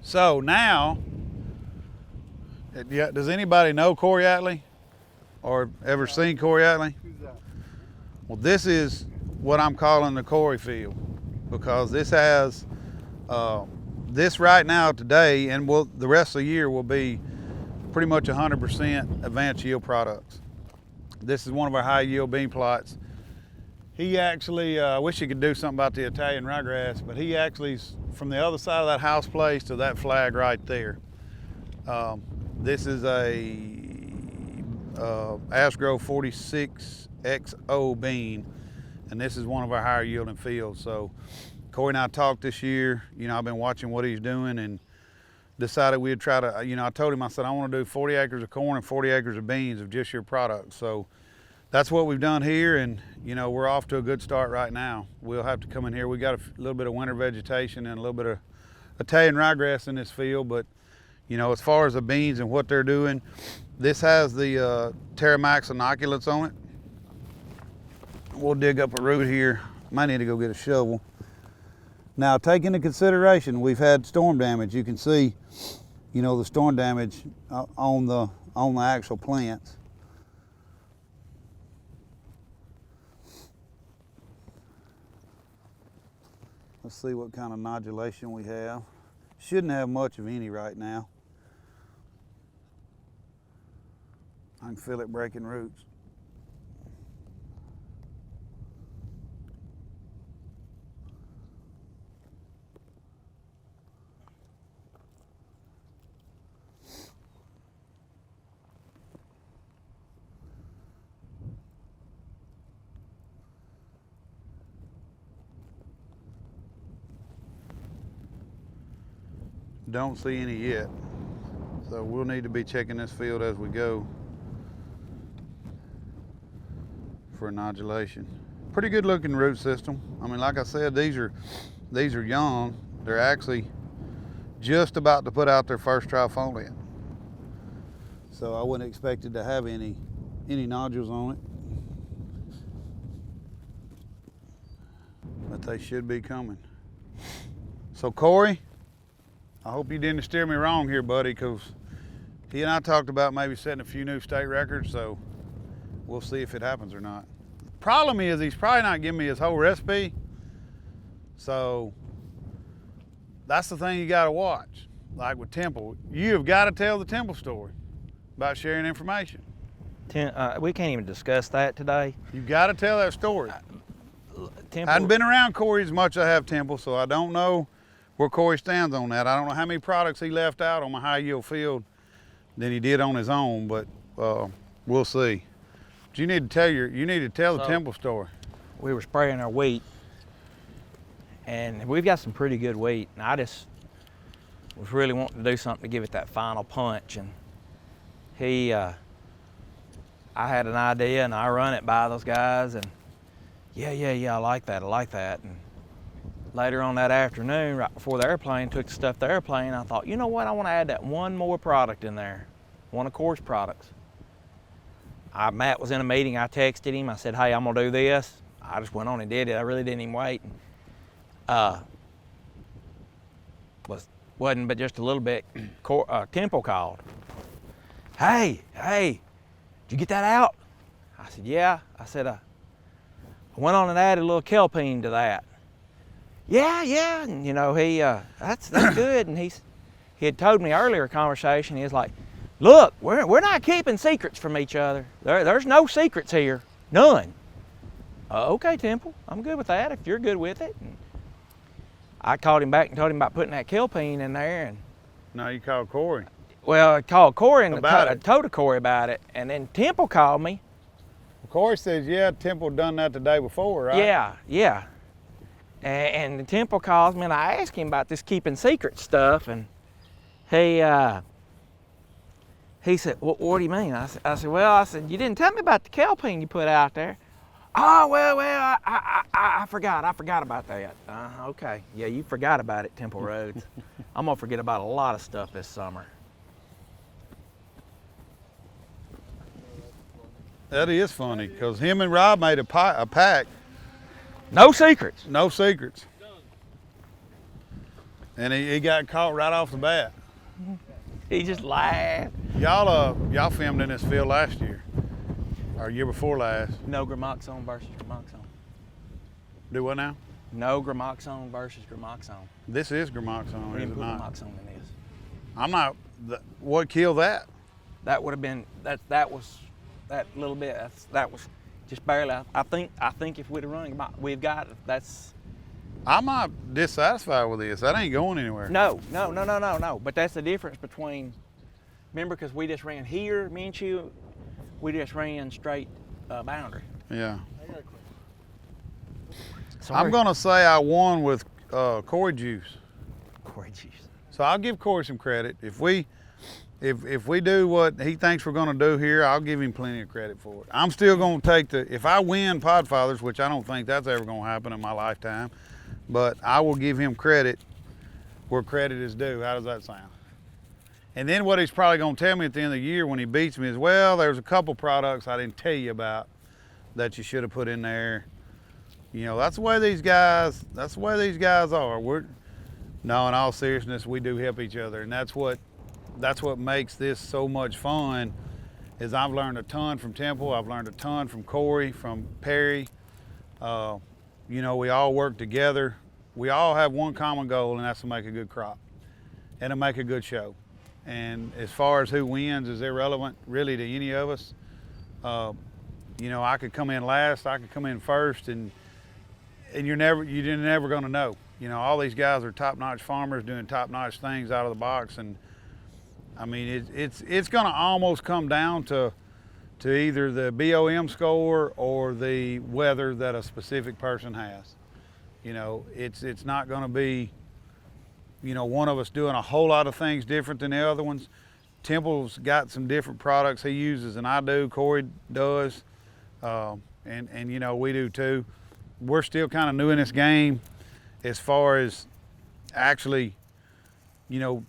So now, does anybody know Cory Atley or ever seen Cory Atley? Who's that? Well, this is what I'm calling the Cory field, because this has this right now today, and the rest of the year will be pretty much 100% advanced yield products. This is one of our high yield bean plots. He actually, I wish he could do something about the Italian ryegrass, but he actually's from the other side of that house place to that flag right there. This is a Asgrow 46XO bean, and this is one of our higher yielding fields. So Cory and I talked this year. You know, I've been watching what he's doing and decided we'd try to, you know, I told him, I said, I want to do 40 acres of corn and 40 acres of beans of just your product. So that's what we've done here, and you know, we're off to a good start right now. We'll have to come in here. We got a little bit of winter vegetation and a little bit of Italian ryegrass in this field, but you know, as far as the beans and what they're doing, this has the Terramax inoculants on it. We'll dig up a root here. Might need to go get a shovel. Now, take into consideration, we've had storm damage. You can see, you know, the storm damage on the actual plants. Let's see what kind of nodulation we have. Shouldn't have much of any right now. I can feel it breaking roots. Don't see any yet, so we'll need to be checking this field as we go for nodulation. Pretty good looking root system. I mean, like I said, these are young. They're actually just about to put out their first trifoliate, so I wouldn't expect it to have any nodules on it, but they should be coming. So Cory, I hope you didn't steer me wrong here, buddy, because he and I talked about maybe setting a few new state records, so we'll see if it happens or not. Problem is, he's probably not giving me his whole recipe, so that's the thing you got to watch. Like with Temple, you have got to tell the Temple story about sharing information. We can't even discuss that today. You've got to tell that story. Temple, I hadn't been around Cory as much as I have Temple, so I don't know where Cory stands on that. I don't know how many products he left out on my high yield field than he did on his own, but we'll see. But you need to tell the Temple story. We were spraying our wheat, and we've got some pretty good wheat, and I just was really wanting to do something to give it that final punch. And I had an idea, and I run it by those guys, and yeah, I like that. And later on that afternoon, right before the airplane took the stuff to the airplane, I thought, you know what, I want to add that one more product in there, one of Cory's products. Matt was in a meeting, I texted him, I said, hey, I'm gonna do this. I just went on and did it, I really didn't even wait. Wasn't but just a little bit, Temple called. Hey, did you get that out? I said, yeah. I said, I went on and added a little kelpine to that. Yeah, and you know, that's good. And he had told me earlier conversation, he was like, look, we're not keeping secrets from each other. There's no secrets here, none. Okay, Temple, I'm good with that if you're good with it. And I called him back and told him about putting that kelpine in there. And No, you called Cory. well, I called Cory and About I it. told Cory about it, and then Temple called me. Cory says, yeah, Temple done that the day before, right? Yeah. And the Temple calls me, and I asked him about this keeping secret stuff, and he said, what do you mean? I said, you didn't tell me about the kelpine you put out there. Oh, well, I forgot about that. Okay, yeah, you forgot about it, Temple Roads. I'm gonna forget about a lot of stuff this summer. That is funny, because him and Rob made a pact. No secrets. No secrets. And he got caught right off the bat. He just laughed. Y'all filmed in this field last year, or year before last. No gramoxone versus gramoxone. Do what now? No gramoxone versus gramoxone. This is gramoxone, We is didn't it put not? gramoxone in this. I'm not. What killed that? That would have been that was that little bit. That was just barely. I think if we'd have run, we've got that's. I'm not dissatisfied with this. That ain't going anywhere. No. But that's the difference between. Remember, because we just ran here, me and you, we just ran straight boundary. Yeah. Sorry. I'm gonna say I won with Cory juice. Cory juice. So I'll give Cory some credit. If we do what he thinks we're gonna do here, I'll give him plenty of credit for it. I'm still gonna take if I win Podfathers, which I don't think that's ever gonna happen in my lifetime, but I will give him credit where credit is due. How does that sound? And then what he's probably gonna tell me at the end of the year when he beats me is, well, there's a couple products I didn't tell you about that you should have put in there. You know, that's the way these guys are. No, in all seriousness, we do help each other, and that's what makes this so much fun. Is I've learned a ton from Temple, I've learned a ton from Cory, from Perry. You know, we all work together. We all have one common goal, and that's to make a good crop and to make a good show. And as far as who wins is irrelevant really to any of us. You know, I could come in last, I could come in first, and you're never going to know. You know, all these guys are top-notch farmers doing top-notch things out of the box, and I mean, it's going to almost come down to either the BOM score or the weather that a specific person has. You know, it's not going to be, you know, one of us doing a whole lot of things different than the other ones. Temple's got some different products he uses than I do. Cory does, and you know, we do too. We're still kind of new in this game as far as actually, you know,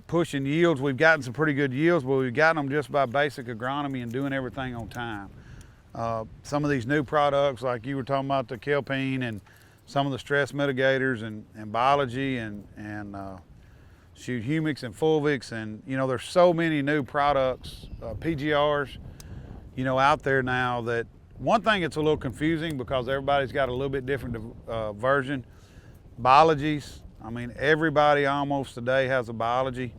pushing yields. We've gotten some pretty good yields, but we've gotten them just by basic agronomy and doing everything on time. Some of these new products, like you were talking about the kelpine and some of the stress mitigators and biology and shoot humics and fulvics, and you know, there's so many new products, PGRs, you know, out there now that one thing it's a little confusing because everybody's got a little bit different version. Biologies, I mean, everybody almost today has a biology,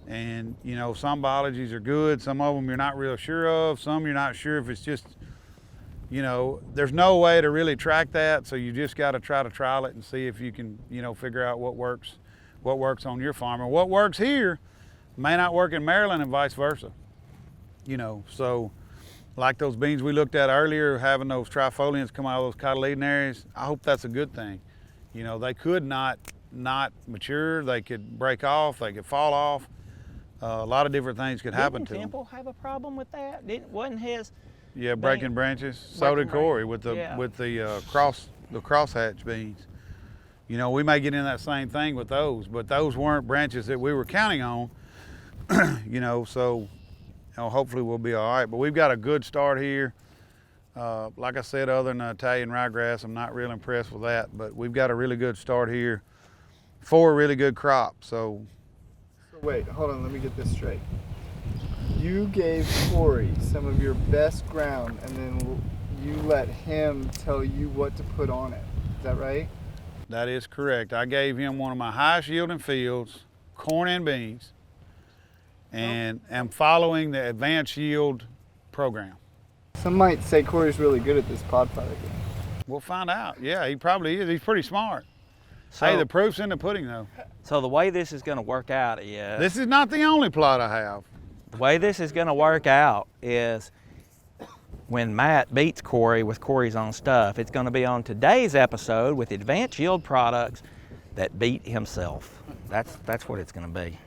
and you know, some biologies are good, some of them you're not real sure of, some you're not sure if it's just, you know, there's no way to really track that, so you just got to try to trial it and see if you can, you know, figure out what works on your farm. And what works here may not work in Maryland and vice versa. You know, so like those beans we looked at earlier, having those trifoliants come out of those cotyledon areas, I hope that's a good thing. You know, they could not mature, they could break off, they could fall off. A lot of different things could happen to them. Didn't Temple have a problem with that? Wasn't his? Yeah, breaking branches. So did Cory with the crosshatch beans. You know, we may get in that same thing with those, but those weren't branches that we were counting on. You know, so you know, hopefully we'll be all right. But we've got a good start here. Like I said, other than the Italian ryegrass, I'm not real impressed with that. But we've got a really good start here for a really good crop. So wait, hold on, let me get this straight. You gave Cory some of your best ground, and then you let him tell you what to put on it. Is that right? That is correct. I gave him one of my highest yielding fields, corn and beans, and am following the advanced yield program. Some might say Cory's really good at this Podfather game. We'll find out. Yeah, he probably is. He's pretty smart. So, hey, the proof's in the pudding, though. So the way this is going to work out is... This is not the only plot I have. The way this is going to work out is when Matt beats Cory with Cory's own stuff, it's going to be on today's episode with advanced yield products that beat himself. That's what it's going to be.